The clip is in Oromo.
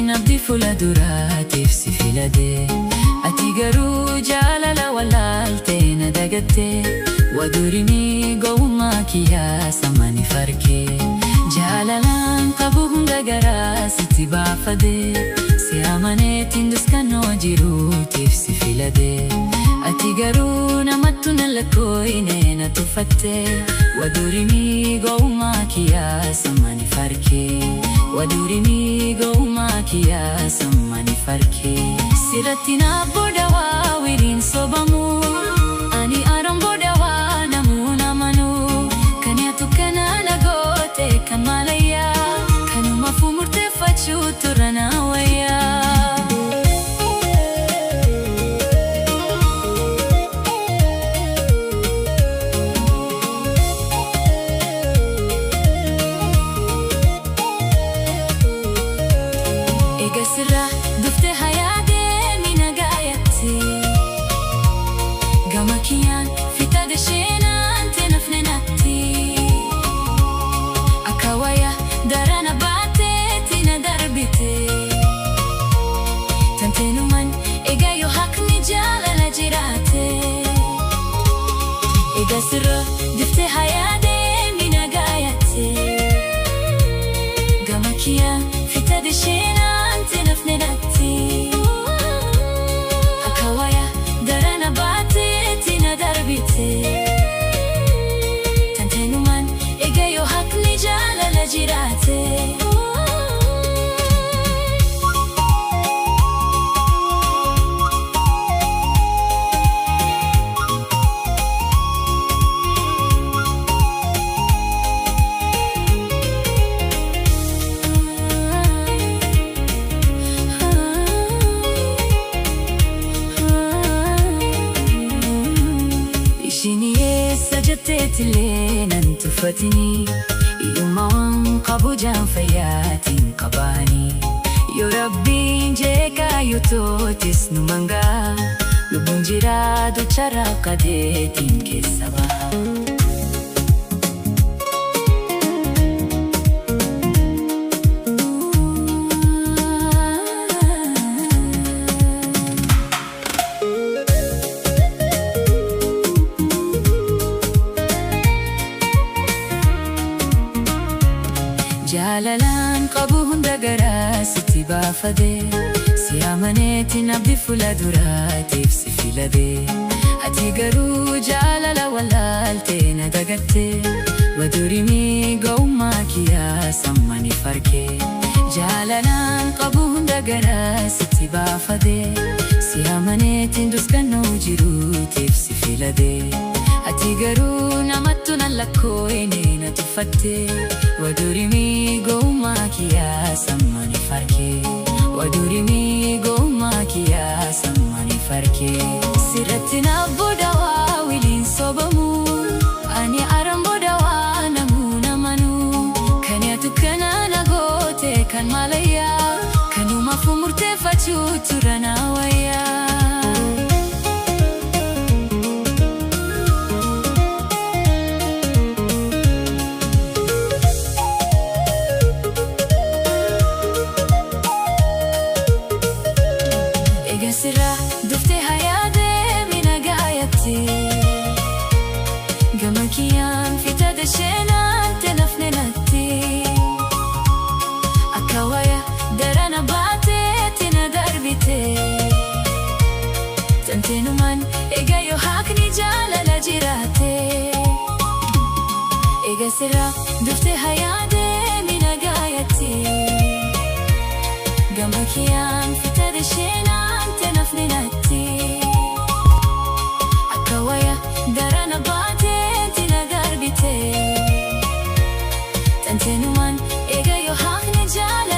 amaneetiin abdii fuula duraatiif si filade. Ati garuu jaalala walaaltee na dagatte. Wadurini gowwummaa kiyyaa samani farke. Jaalalaan qabu hunda garaa sitti baafade. Si amaneetiin duskannoo jiruutiif si filade. Ati garuu namattu na lakkooyne na tuffatte. Wadurini gowwummaa kiyyaa samani farke. Wadurini gowwummaa kiyyaa samani farke. Sirratti na booda waa wiriin sobamu. Ani aroon booda waa namuu namanu. Kan yaatu kana na goote kan maalayyaa. Kanumaafuu murteeffachuu turra na wayyaa. Sirraa dhuftee hayaatee miidhagaayatti. Gama kiyyaan fitaa dasheenaan teenafne natti. Akka wayyaa darana baateetti na darbite. Tanteenumaan egaa yoo haqni jaalala jiraate. Egaa sirraa dhuftee hayaatee miidhagaayatti. Gama kiyyaan fitaa dasheenaan akka wayyaa darana baateetti na darbite. Tanteenumaan egaa yoo haqni jaalala jiraate. Jetteetilee nan tuffatini. Iyyummaa waan qabu jaan fayyaatiin qabaani. Yoo Rabbiin jeeqaa yoo tootis nu mangaa. Lubbuun jiraatu charaa qadeetiin keessa baha. Jaalalaan qabu hunda garaa sitti baafade. Si amaneetiin abdii fuula duraatiif si filade. Ati garuu jaalala walaaltee na dagatte. Wadurini gowwummaa kiyyaa samani farke. Jaalalaan qabu hunda garaa sitti baafade. Si amaneetiin duskannoo jiruutiif si filade. Ati garuu namattu na lakkooyne na tuffatte. Wadurini gowwummaa kiyyaa samani farke. Wadurini gowwummaa kiyyaa samani farke. Sirratti na booda waa wiliin sobamu. Ani aroon booda waa namuu namanu. Kan yaatu kana na goote kan maalayyaa. Kanumaafuu murteeffachuu turra na wayyaa. Sirraa dhuftee hayaatee miidhagaayatti. Gama kiyyaan fitaa dasheenaan teenafne natti. Akka wayyaa darana baateetti na darbite. Tanteenumaan egaa yoo haqni jaalala jiraate. Egaa sirraa dhuftee hayaatee miidhagaayatti. Gama kiyyaan fitaa dasheenaan teenafne natti. Akka wayyaa darana baateetti na darbite. Tanteenumaan egaa yoo haqni jaalala